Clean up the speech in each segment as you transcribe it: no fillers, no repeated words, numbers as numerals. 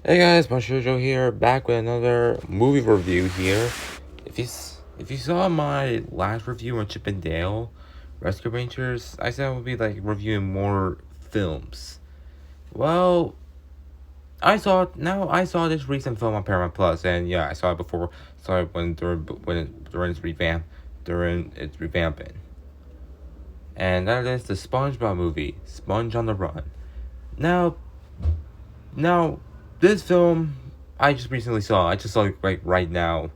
Hey guys, Jojo here, back with another movie review here. If you saw my last review on Chip and Dale Rescue Rangers, I said I would be like reviewing more films. Well, I saw this recent film on Paramount Plus, and yeah, I saw it before. Saw it during its revamping, and that is the SpongeBob movie, Sponge on the Run. Now, now, this film I just recently saw. I just saw it like right now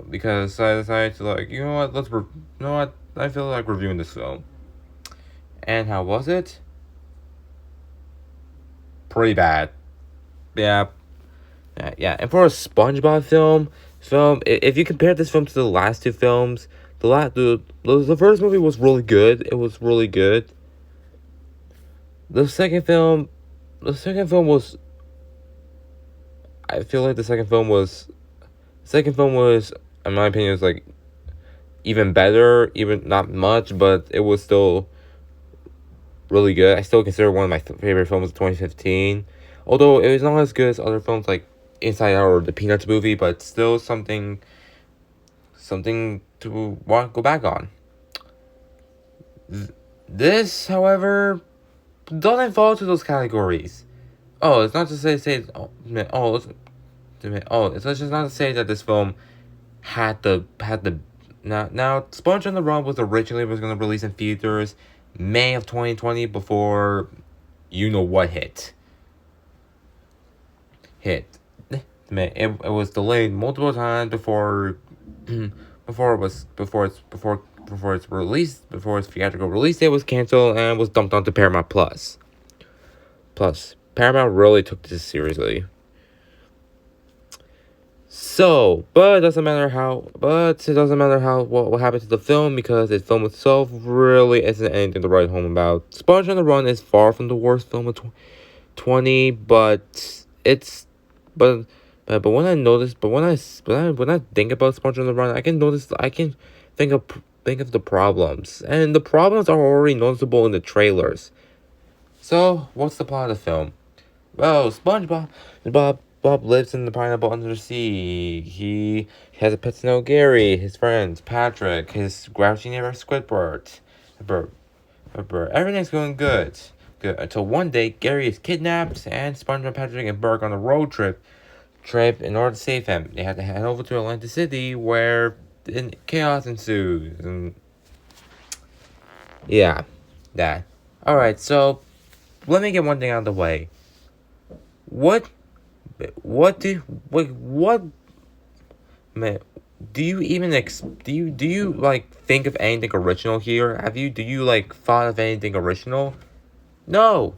because I decided to like you know what you know what I feel like reviewing this film. And how was it? Pretty bad. Yeah, yeah. And for a SpongeBob if you compare this film to the last two films, the first movie was really good. It was really good. The second film, the second film was. I feel like the second film was, in my opinion, was like even better. Even not much, but it was still really good. I still consider it one of my favorite films of 2015. Although it was not as good as other films like Inside Out or the Peanuts movie, but still something to want go back on. This, however, doesn't fall to those categories. Oh, it's not to say it's just not to say that this film had the now Sponge on the Run was gonna release in theaters May of 2020 before you know what hit. It was delayed multiple times before its theatrical release date was canceled and was dumped onto Paramount Plus. Plus, Paramount really took this seriously. So, but it doesn't matter how what happened to the film because the film itself really isn't anything to write home about. Sponge on the Run is far from the worst film of 20, but it's but but when I notice, but when I think about Sponge on the Run, I can think of the problems, and the problems are already noticeable in the trailers. So, what's the plot of the film? Well, Bob lives in the pineapple under the sea. He has a pet snail, Gary, his friends, Patrick, his grouchy neighbor, Squidward. Everything's going good. Good until one day Gary is kidnapped and SpongeBob, Patrick, and Burke on a road trip in order to save him. They have to head over to Atlantic City where chaos ensues. And yeah, that. Alright, so let me get one thing out of the way. What what man do you even do you like think of anything original here? Do you like thought of anything original? No.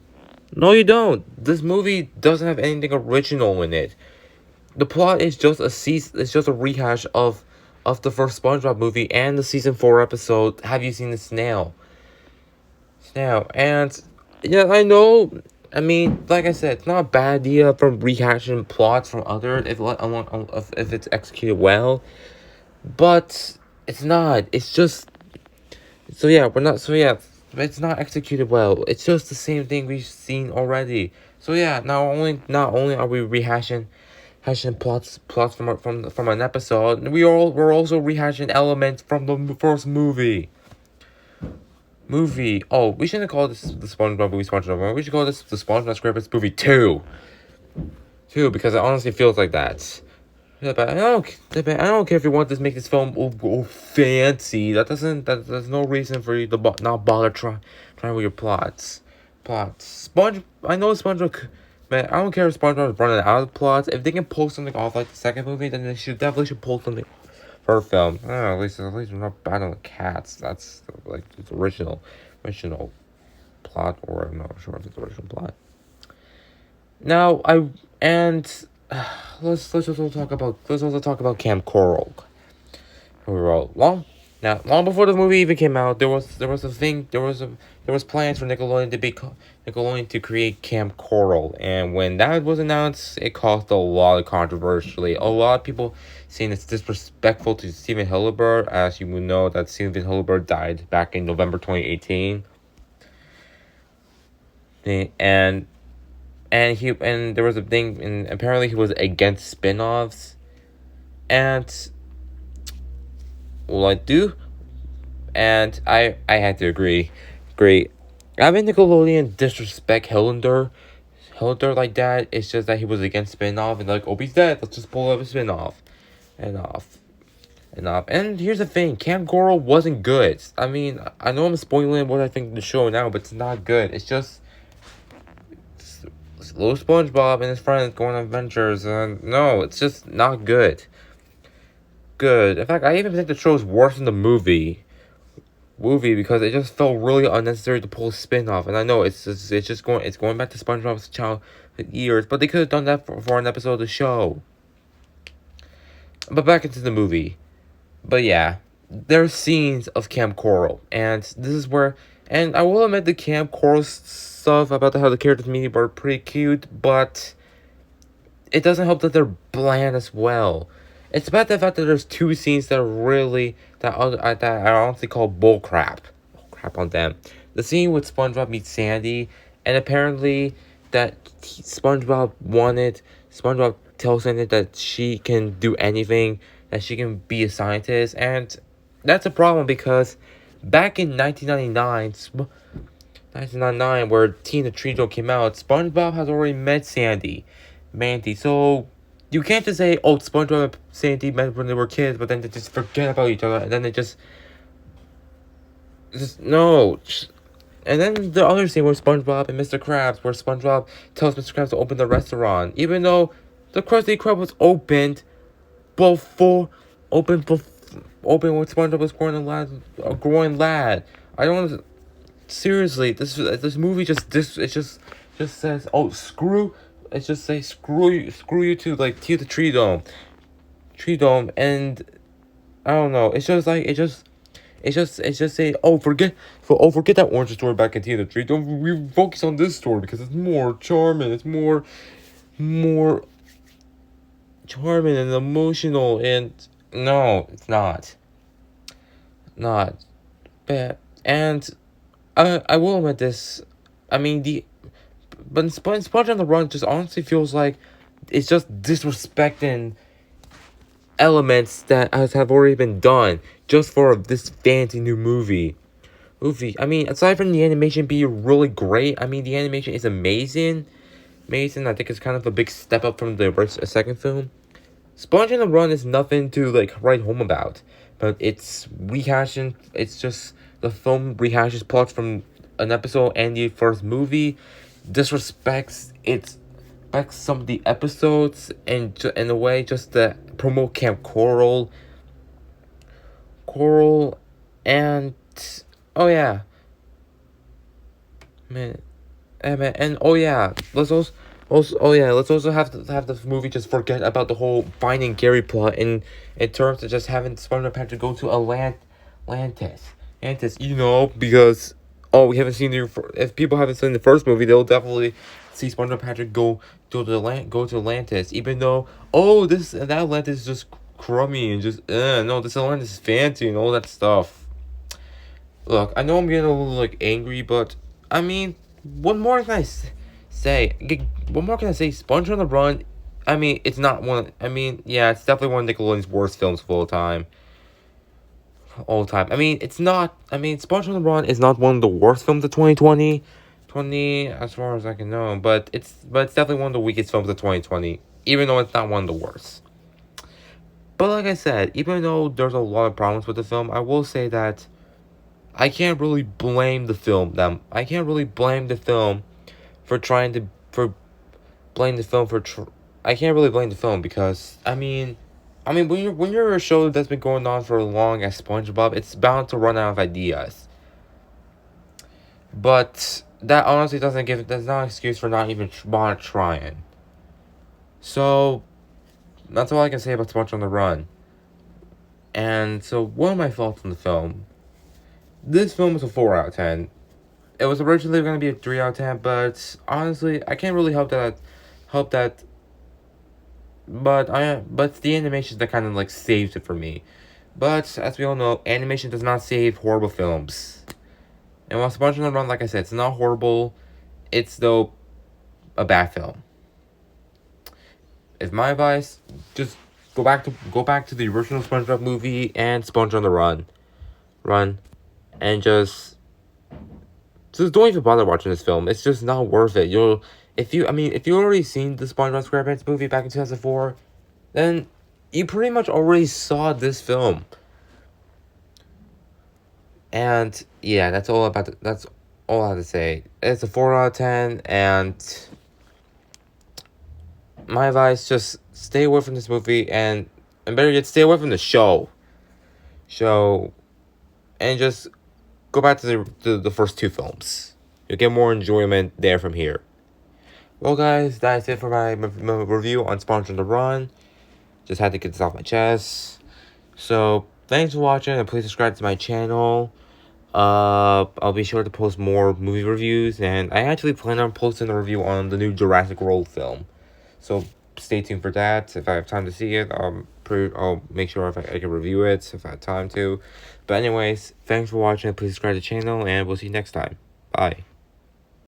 No, you don't. This movie doesn't have anything original in it. The plot is just it's just a rehash of the first SpongeBob movie and the season 4 episode Have You Seen the Snail? And yeah, I know. I mean, like I said, it's not a bad idea from rehashing plots from other if it's executed well, but it's not. It's just so yeah. We're not so yeah. It's not executed well. It's just the same thing we've seen already. So yeah, not only are we hashing plots from an episode, we're also rehashing elements from the first movie. Oh, we shouldn't call this the SpongeBob movie SpongeBob. We should call this the SpongeBob SquarePants movie 2. 2, because it honestly feels like that. Yeah, but I don't care if you want to make this film fancy. There's no reason for you to not bother trying with your plots. I know SpongeBob. Man, I don't care if SpongeBob is running out of plots. If they can pull something off like the second movie, then they should pull something for a film. I don't know, at least we're not bad on the cats. That's like it's original plot, or I'm not sure if it's original plot. Now and let's also talk about Camp Coral. Overall, long before the movie even came out, there was plans for Nickelodeon to create Camp Coral, and when that was announced, it caused a lot of controversy. A lot of people saying it's disrespectful to Steven Hillenburg, as you will know that Steven Hillenburg died back in November 2018, and and there was a thing, and apparently he was against spin-offs, and well, I do, and I had to agree. Great. Having Nickelodeon disrespect Highlander like that, it's just that he was against spin-off, and like, Opie's dead, let's just pull up a spin-off. And off. And off. And here's the thing, Camp Coral wasn't good. I mean, I know I'm spoiling what I think of the show now, but it's not good. It's just little SpongeBob and his friends going on adventures, and no, it's just not good. Good. In fact, I even think the show is worse than the movie because it just felt really unnecessary to pull a spin-off. And I know it's going back to SpongeBob's childhood years, but they could have done that for an episode of the show. But back into the movie. But yeah, there's scenes of Camp Coral, and this is where, and I will admit the Camp Coral stuff about how the characters meet are pretty cute, but it doesn't help that they're bland as well. It's about the fact that there's two scenes that are really that I honestly call bull crap on them. The scene with SpongeBob meets Sandy, and apparently that SpongeBob tells Sandy that she can do anything, that she can be a scientist, and that's a problem because back in 1999, where Teen the Trio came out, SpongeBob has already met Mandy, so you can't just say, oh, SpongeBob and Sandy met when they were kids, but then they just forget about each other, and then they just no. And then the other scene where SpongeBob and Mr. Krabs, where SpongeBob tells Mr. Krabs to open the restaurant, even though the Krusty Krab was opened when SpongeBob was growing lad. I don't seriously. This movie just says, oh, screw. It just say screw you to like Tea the Tree Dome, and I don't know. It's just say, forget that orange story back in Tea the Tree Dome. We focus on this story because it's more charming. It's more charming and emotional, and no, it's not bad. And I will admit this. I mean but Sponge on the Run just honestly feels like it's just disrespecting elements that have already been done just for this fancy new movie. I mean, aside from the animation being really great, I mean, the animation is amazing. I think it's kind of a big step up from the second film. Sponge on the Run is nothing to like write home about, but it's rehashing. It's just the film rehashes plots from an episode and the first movie, disrespects some of the episodes, and in a way just to promote Camp Coral, and oh yeah, man, and oh yeah, let's also have the movie just forget about the whole Finding Gary plot in terms of just having SpongeBob Patrick go to Atlantis, because we haven't seen if people haven't seen the first movie, they'll definitely see SpongeBob Patrick go to Atlantis, even though that Atlantis is just crummy and just no, this Atlantis is fancy and all that stuff. Look, I know I'm getting a little like angry, but I mean, what more can I say? Sponge on the Run. I mean, it's not one. I mean, yeah, it's definitely one of Nickelodeon's worst films of all time. I mean, it's not. I mean, Sponge on the Run is not one of the worst films of 2020. As far as I can know, but it's definitely one of the weakest films of 2020, even though it's not one of the worst. But like I said, even though there's a lot of problems with the film, I will say that I can't really blame the film for trying to I can't really blame the film because I mean when you're a show that's been going on for long as SpongeBob, it's bound to run out of ideas. But that honestly that's not an excuse for not even trying. So that's all I can say about Sponge on the Run. And so what are my thoughts on the film? This film is a 4 out of 10. It was originally going to be a 3 out of 10, but honestly, I can't really help that. But the animation that kind of like saves it for me. But as we all know, animation does not save horrible films. And while Sponge on the Run, like I said, it's not horrible. It's though a bad film. If my advice, just go back to the original SpongeBob movie and Sponge on the Run, and just don't even bother watching this film. It's just not worth it. If you already seen the SpongeBob SquarePants movie back in 2004, then you pretty much already saw this film. And yeah, that's all I have to say. It's a 4 out of 10, and my advice, just stay away from this movie, and better yet, stay away from the show, and just go back to the first two films. You'll get more enjoyment there from here. Well, guys, that's it for my review on Sponge on the Run. Just had to get this off my chest. So, thanks for watching, and please subscribe to my channel. I'll be sure to post more movie reviews, and I actually plan on posting a review on the new Jurassic World film. So, stay tuned for that. If I have time to see it, I'll make sure I can review it if I have time to. But anyways, thanks for watching. Please subscribe to the channel, and we'll see you next time. Bye.